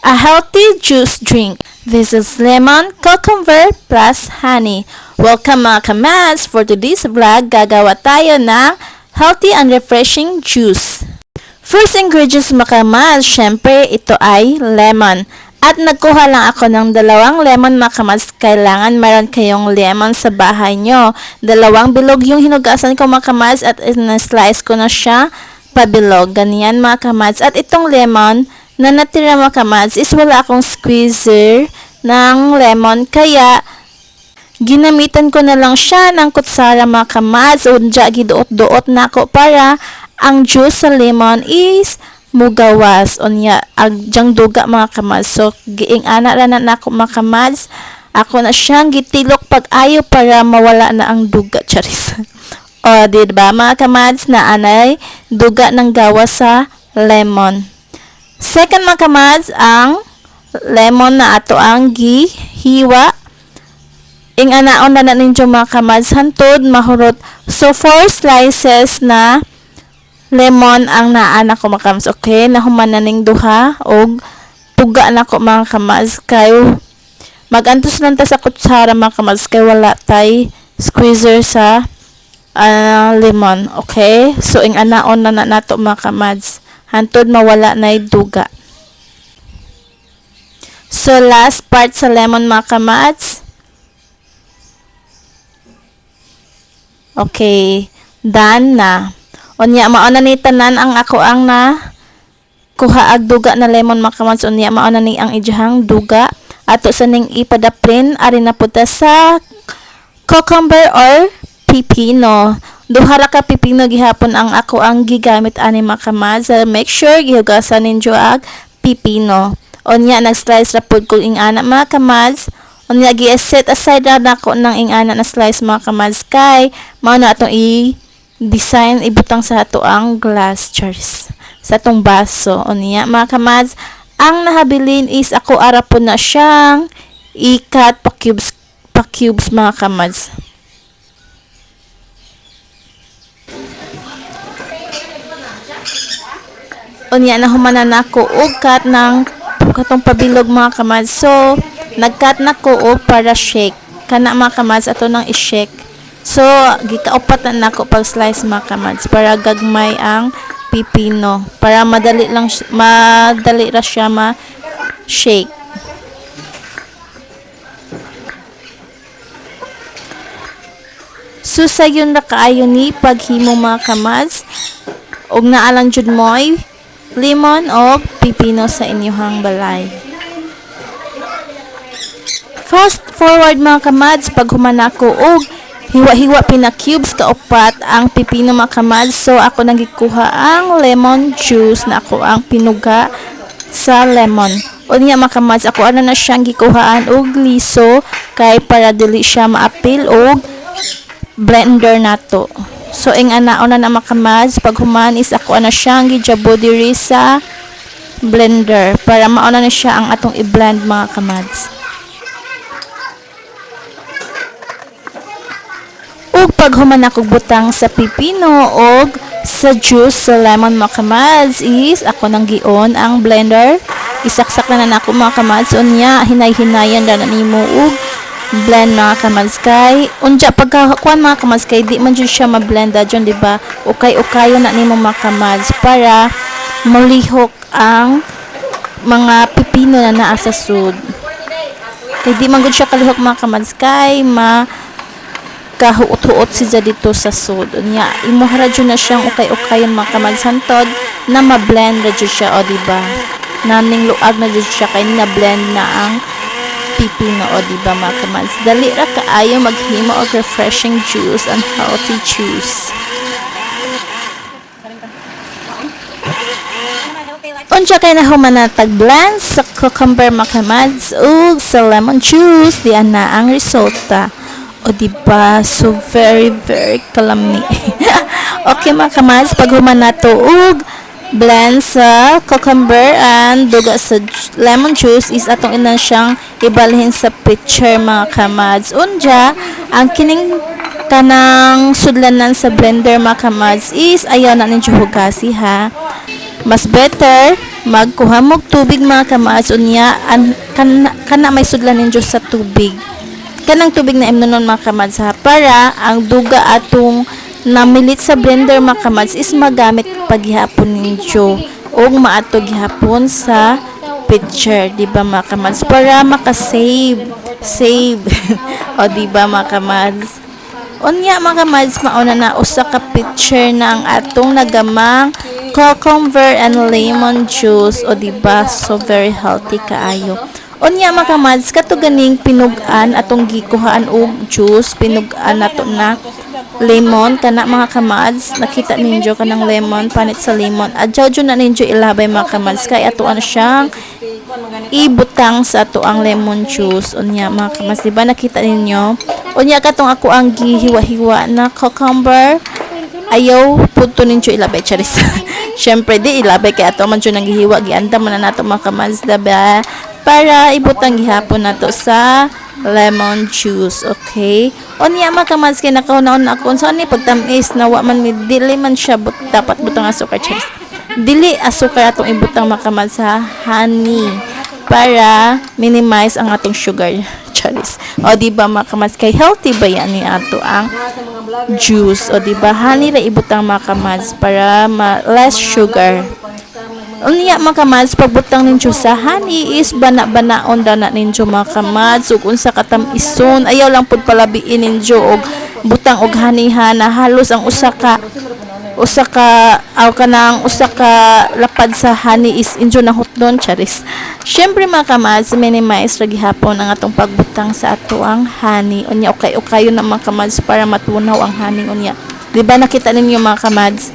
a healthy juice drink. This is lemon, cucumber, plus honey. Welcome mga kamads! For today's vlog, gagawa tayo ng healthy and refreshing juice. First ingredients mga kamads, syempre ito ay lemon. At nagkuha lang ako ng 2 lemon mga kamads. Kailangan meron kayong lemon sa bahay nyo. 2 bilog yung hinugasan ko mga kamads at na-slice ko na siya pabilog. Ganyan mga kamads. At itong lemon na natira mga kamads is wala akong squeezer ng lemon. Kaya ginamitan ko na lang siya ng kutsara mga kamads. Unja giduot-duot na ako para ang juice sa lemon is mugawas. Unya, agjang duga mga kamads. So, giing ana ra na ako mga kamads. Ako na siyang gitilok pag-ayo para mawala na ang duga. Charis. O, diba mga kamads na anay duga ng gawas sa lemon. Second mga kamads, ang lemon na ato ang gihiwa. Ing anaon na ninyo mga kamads hantod mahurot. So, 4 slices na lemon ang naana ko mga kamads. Okay, nahuman na ning duha og puga na ko mga kamads kay magantos lang ta sa kutsara mga kamads kay wala tay squeezer sa lemon. Okay, so ing anaon na nato mga kamads hantod mawala na duga. So last part sa lemon mga kamads. Okay, done na. Unya mauna ni tanan ang ako ang na kuha ag duga na lemon mga kamads. Unya mauna ni ang ijahang duga ato sa ning ipadaprin ari na puta sa cucumber or pipino. Duha ra ka pipino gihapon ang ako ang gigamit ani mga kamads. Make sure gihugasan ninyo ag pipino. Unya nag-slice ra pud ko ing ana mga kamads. Unya gi-set aside ra nako ng ing ana na slice mga kamads kay mao na atong design ibutang sa ato ang glass jars sa atong baso. Unya mga kamads, ang nahabilin is ako ara po na siyang i-cut pa cubes mga kamads. Unya nahumanan nako og cut ng katong pabilog mga kamads. So nag-cut nako og para shake kana mga kamads ato nang i-shake. So, gikaupat na nako pag slice mga kamads para gagmay ang pipino. Para madali ra siya ma-shake. So, sayon na kaayo ni paghimo mga kamads. Og naalang jud mo'y lemon o pipino sa inyong balay. Fast forward mga kamads pag humanako og hiwa-hiwa pina-cubes kaupat ang pipino mga kamads. So, ako nang gikuha ang lemon juice na ako ang pinuga sa lemon. Unya mga kamads, ako ano na siyang gikuhaan og liso kay para dili siya maapil og blender nato. So, ing anaon na mga kamads, pag human is ako ano siyang gijabo diri sa blender para mauna na siya ang atong i-blend mga kamads. Ug pag human akong butang sa pipino og sa juice sa lemon mga kamads is ako nang gion ang blender. Isaksak na nako mga kamads. Unya hinay-hinayan na nimo og blend mga kamads kay unja pagkakuan mga kamads kay di man jud siya ma-blend adyon di ba? Ukay-ukayo na nimo mga kamads para malihok ang mga pipino na naa sa sud. Kay di man gud siya kalihok mga kamads kay kahuot-huot siya dito sa sud. Unya imuhara jud na siyang ukay-ukayon mga kamads hantod na ma-blend ra jud siya o di ba? Naning luag na jud siya kay na-blend na ang pipino o di ba mga kamads? Dali ra kaayo maghimo og refreshing juice and healthy juice. Unsa kay nahuman na tag-blend sa cucumber mga kamads ug sa lemon juice diyan na ang resulta. O diba? So, very, very kalami. Okay mga kamads, pag human nato og blend sa cucumber and duga sa lemon juice is atong inan siyang ibalhin sa pitcher mga kamads. Unja, ang kining kanang sudlanan sa blender mga kamads is ayaw na ninyo hugasi ha. Mas better magkuha mog tubig mga kamads unya kana may sudlan ninyo sa tubig. Kanang tubig na imnonon mga kamads ha, para ang duga atong namilit sa blender mga kamads is magamit paghihapon ninyo o maato gihapon sa picture, di ba mga kamads, para makasave o di ba mga kamads. Unya mga kamads, mauna na usa ka picture na ang atong nagamang cucumber and lemon juice o diba, so very healthy kaayo. Unya mga kamads, kato ganing pinugan atong gikuhaan og juice, pinugan nato na lemon kana mga kamads, nakita ninyo kanang lemon panit sa lemon. Adjaw jud na ninyo ilabay mga kamads kay ato ano siyang ibutang sa ato ang lemon juice. Unya mga kamads, diba nakita ninyo? Unya katong ako ang gihiwa-hiwa na cucumber, ayaw puto ninyo ilabay, charis. Syempre di ilabay kay ato man jud nang gihiwa, gianda man na nato mga kamads, diba? Para ibutang gihapon nato sa lemon juice, okay? Unya mga kamads, kay nakahunahon ako so ani pagtamis na wa man dili man siya dapat butang asukar, charis. Dili asukar atong ibutang mga kamads sa honey para minimize ang atong sugar, charis. O di ba mga kamads, kay healthy ba yan ni ato ang juice, o di ba honey ra ibutang mga kamads para less sugar. Unya mga kamads, pagbutang ninyo sa honey is bana-banaon daw na ninyo mga kamads, ug unsa katamison, ayaw lang pud palabiin ninyo og butang og honey ha, na halos ang usa ka lapad sa honey is injo na hotdon, charis. Syempre mga kamads, minimize ra gihapon ang atong pagbutang sa ato ang honey. Unya okay na mga kamads para matunaw ang honey unya. Di ba nakita ninyo mga kamads?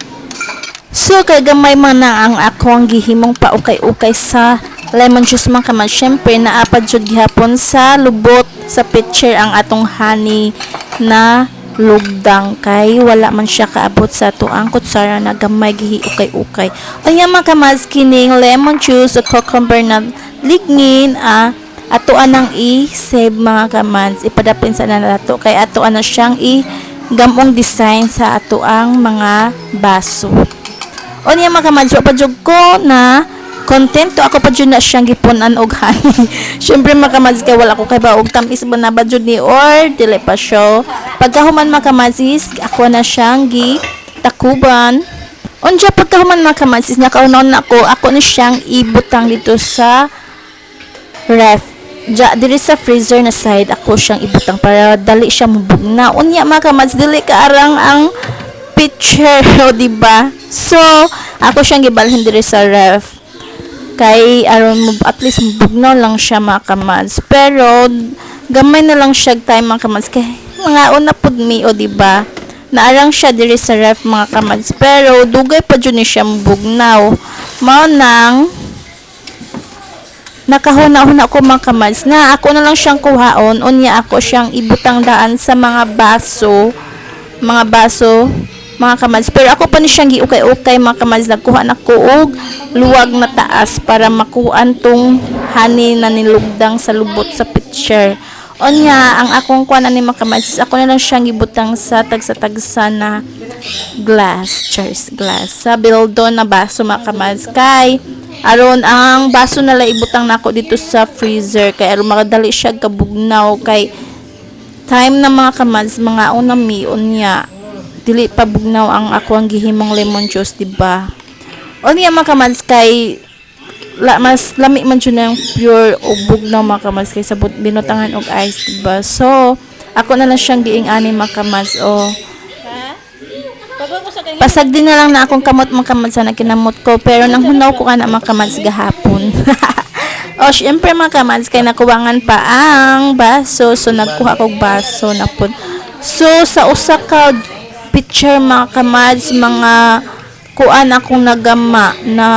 So kay gamay man na ang ako ang gihimong paukay-ukay sa lemon juice mga kamads. Syempre naapad jud gihapon sa lubot sa pitcher ang atong honey na lugdang, kay wala man siya kaabot sa ato ang kutsara na gamay gihiukay-ukay. Kaya mga kamads, kining lemon juice o cucumber na lignin ato anang i-save mga kamads, ipadapin sa nato kay ato ana siyang i-gamong design sa ato ang mga baso. O niya mga kamads, pa jud ko na kontento ako pa dyan na siyang gipunan og honey. Syempre mga kamads, kay wala ko kay ba og tamis ba na ba dyan ni or dili pa siya. Pagkahuman mga kamads, ako na siyang gitakuban. Unja pagkahuman mga kamads, nakaunon na ako na siyang ibutang dito sa ref. Diri sa freezer na side, ako siyang ibutang para dali siya mabugna. Unya mga kamads, dili kaarang ang pitcher, o diba? So, ako siyang gibalhin diri sa ref. Kay aron mo at least bugnaw lang siya mga kamads, pero gamay na lang siya time mga kamads kay mga una pud mi, o diba naarang siya diri sa ref mga kamads, pero dugay pa jud ni siya bugnaw. Mao nang nakahuna-huna ko mga kamads na ako na lang siyang kuhaon, unya ako siyang ibutang daan sa mga baso mga kamads, pero ako pa ni siyang giukay-ukay mga kamads. Nagkuha na ko og luwag na taas para makuhaan tong honey na nilugdang sa lubot sa pitcher. Onya ang akong kuha na ni mga kamads, ako na lang siyang gibutang sa tagsa-tagsa na glass, cheers, glass sa bildon na baso mga kamads, kay aron ang baso na lang ibutang nako dito sa freezer kay aron makadali siya kabugnaw, kay time na mga kamads mga unami unya dili pa bugnaw ang ako ang gihimong lemon juice, diba? O niya mga kamads, kay mas lami man siya ng pure o bugnaw mga kamads kay sabot binutangan og ice, diba? So ako na lang siyang giing-ani mga kamads. O pasag din na lang na akong kamot mga kamads na kinamot ko, pero nang hunaw ko ka na mga kamads gahapon. O syempre mga kamads, kay nakuwangan pa ang baso, so nagkuha kog baso na pud. So sa usa ka pitcher mga kamads, mga kuan akong nagama na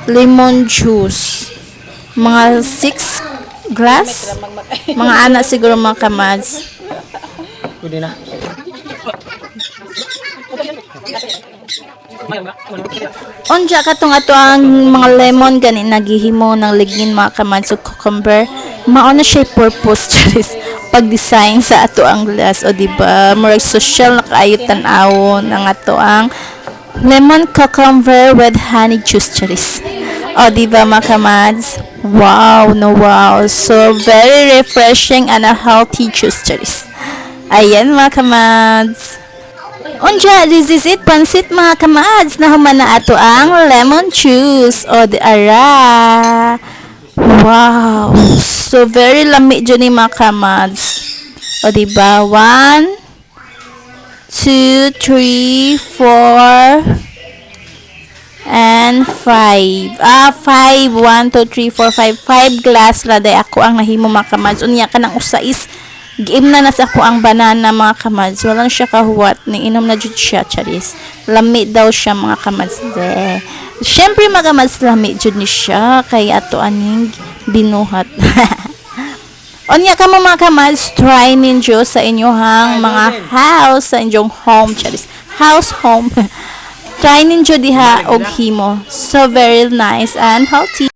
lemon juice, mga 6 glass, mga anak siguro mga kamads. Pwede na. Onja katong ato ang mga lemon gani nagihimo ng lignin mga kamads o cucumber, mao na siya purpose charis pag-design sa ato ang glass, o diba more social na kaayo tan-awon ang ato ang lemon cucumber with honey juice charis. O, diba mga kamads? Wow, no wow. So, very refreshing and a healthy juice, charis. Ayan mga kamads. Unja, this is it, pansit mga kamads, na humana ato ang lemon juice. O, di ara. Wow. So, very lami dyan ni mga kamads. O, diba? 1, 2, 3, 4, and 5. 5. 1, 2, 3, 4, 5. 5 glass la day ako ang nahimo mga kamads. Unya ka ng usais. Giim na nas ako ang banana mga kamads. Walang siya kahuwat. Inom na jud siya, charis. Lami daw siya mga kamads. Siyempre mga kamads, lami jud ni siya. Kaya ato aning binuhat. Unya ka mo mga kamads, try ninyo sa inyohang mga house, sa inyong home, charis. House, home. Try ninyo diha og himo. So very nice and healthy.